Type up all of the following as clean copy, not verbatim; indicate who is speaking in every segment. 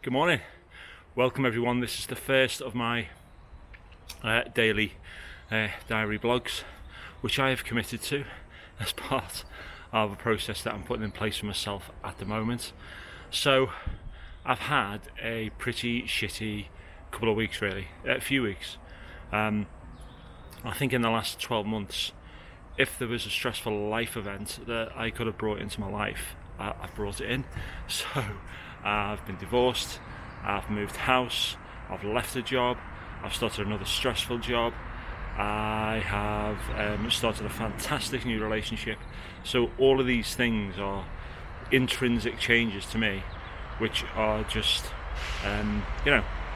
Speaker 1: Good morning. Welcome everyone. This is the first of my daily diary blogs, which I have committed to as part of a process that I'm putting in place for myself at the moment. So I've had a pretty shitty couple of weeks, really, a few weeks. I think in the last 12 months, if there was a stressful life event that I could have brought into my life, I've brought it in. So I've been divorced, I've moved house, I've left a job, I've started another stressful job, I have started a fantastic new relationship. So all of these things are intrinsic changes to me, which are just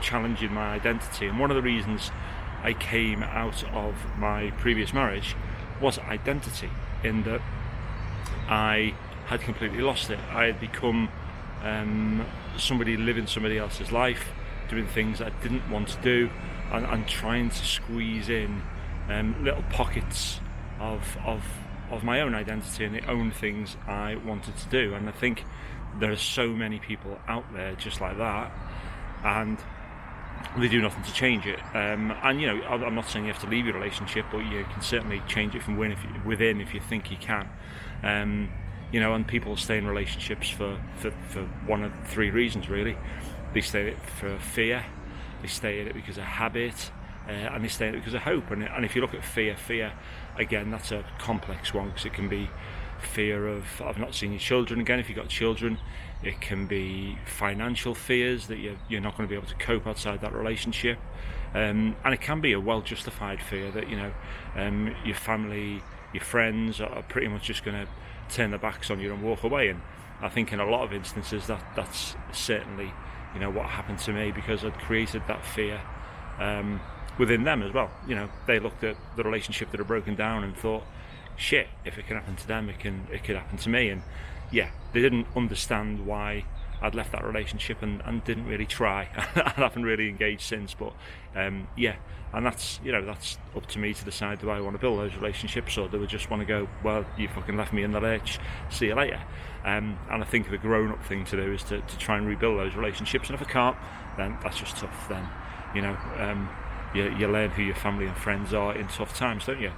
Speaker 1: challenging my identity. And one of the reasons I came out of my previous marriage was identity, in that I had completely lost it. I had become somebody living somebody else's life, doing things I didn't want to do, and trying to squeeze in little pockets of my own identity and the own things I wanted to do. And I think there are so many people out there just like that, and they do nothing to change it. I'm not saying you have to leave your relationship, but you can certainly change it from within if you think you can. And people stay in relationships for one of three reasons, really. They stay in it for fear, they stay in it because of habit, and they stay in it because of hope. And if you look at fear, again, that's a complex one, because it can be fear of not seeing your children again if you've got children. It can be financial fears that you're not going to be able to cope outside that relationship, and it can be a well-justified fear that your family, your friends are pretty much just going to turn their backs on you and walk away. And I think in a lot of instances that's certainly what happened to me, because I'd created that fear within them as well. They looked at the relationship that had broken down and thought, shit, if it can happen to them, it could happen to me. And they didn't understand why I'd left that relationship, and didn't really try. I haven't really engaged since, but and that's up to me to decide, do I want to build those relationships, or do I just want to go, well, you fucking left me in the lurch, see you later. And I think the grown-up thing to do is to try and rebuild those relationships. And if I can't, then that's just tough. Then you learn who your family and friends are in tough times, don't you?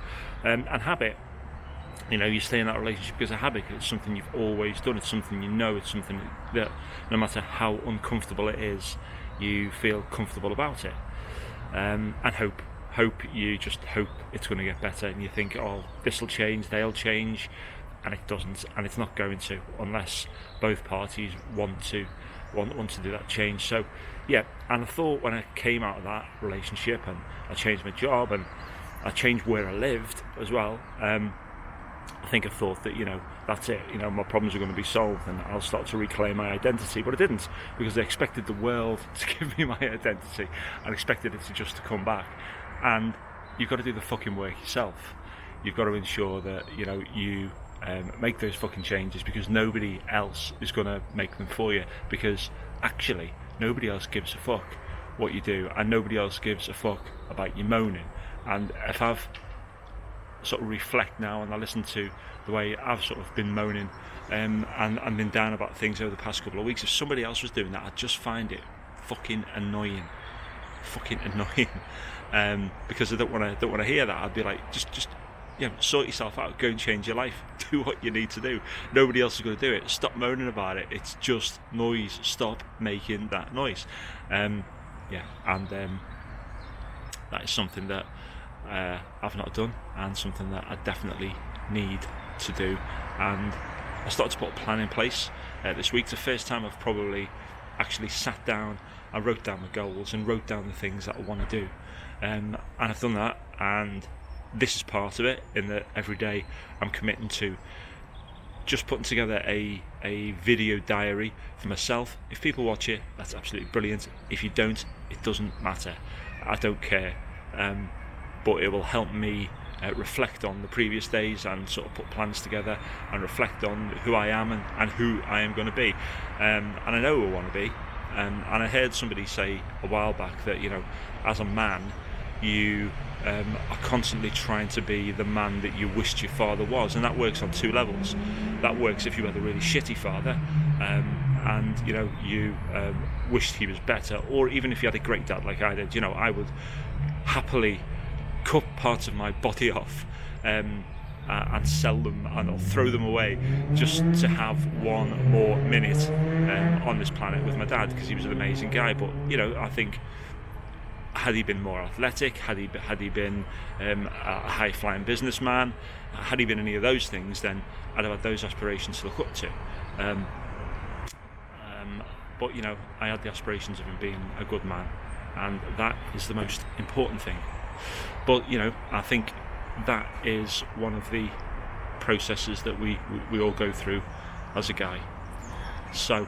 Speaker 1: And habit. You stay in that relationship because of habit. It's something you've always done. It's something it's something that no matter how uncomfortable it is, you feel comfortable about it. And hope you just hope it's going to get better, and you think, oh, this will change, they'll change, and it doesn't, and it's not going to, unless both parties want to do that change. So and I thought, when I came out of that relationship and I changed my job and I changed where I lived as well, I think I thought that that's it, my problems are going to be solved and I'll start to reclaim my identity. But I didn't, because I expected the world to give me my identity and expected it to just to come back. And you've got to do the fucking work yourself. You've got to ensure that you make those fucking changes, because nobody else is going to make them for you, because actually nobody else gives a fuck what you do, and nobody else gives a fuck about you moaning. And if I've sort of reflect now and I listen to the way I've sort of been moaning and been down about things over the past couple of weeks, if somebody else was doing that, I'd just find it fucking annoying, because I don't want to hear that. I'd be like, just sort yourself out, go and change your life, do what you need to do. Nobody else is going to do it. Stop moaning about it. It's just noise. Stop making that noise. And that is something that I've not done, and something that I definitely need to do. And I started to put a plan in place this week. It's the first time I've probably actually sat down and wrote down my goals and wrote down the things that I want to do, and I've done that. And this is part of it, in that every day I'm committing to just putting together a video diary for myself. If people watch it, that's absolutely brilliant. If you don't, it doesn't matter. I don't care. But it will help me reflect on the previous days and sort of put plans together and reflect on who I am and who I am going to be. And I know who I want to be. And I heard somebody say a while back that, as a man, you are constantly trying to be the man that you wished your father was. And that works on two levels. That works if you had a really shitty father, and you wished he was better, or even if you had a great dad like I did, I would happily cut parts of my body off and sell them and throw them away just to have one more minute on this planet with my dad, because he was an amazing guy. But I think, had he been more athletic, had he been a high-flying businessman, had he been any of those things, then I'd have had those aspirations to look up to. But I had the aspirations of him being a good man, and that is the most important thing. But I think that is one of the processes that we all go through as a guy. So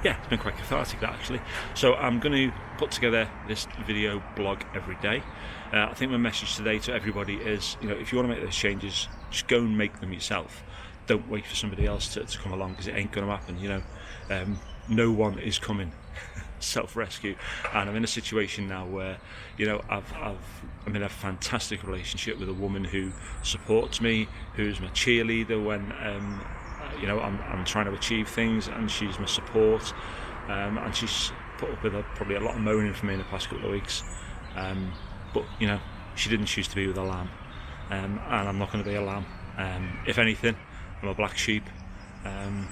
Speaker 1: yeah, it's been quite cathartic, that, actually. So I'm going to put together this video blog every day. I think my message today to everybody is, if you want to make those changes, just go and make them yourself. Don't wait for somebody else to come along, because it ain't going to happen. No one is coming. Self-rescue. And I'm in a situation now where I'm in a fantastic relationship with a woman who supports me, who's my cheerleader when I'm trying to achieve things, and she's my support, and she's put up with probably a lot of moaning from me in the past couple of weeks, but she didn't choose to be with a lamb, and I'm not going to be a lamb. If anything, I'm a black sheep, and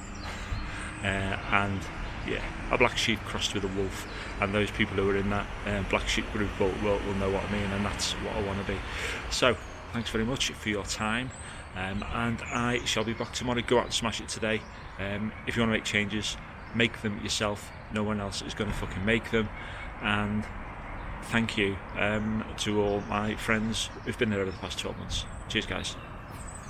Speaker 1: yeah, a black sheep crossed with a wolf, and those people who are in that black sheep group will know what I mean, and that's what I want to be. So thanks very much for your time, and I shall be back tomorrow. Go out and smash it today. If you want to make changes, make them yourself. No one else is going to fucking make them. And thank you to all my friends who've been there over the past 12 months. Cheers, guys.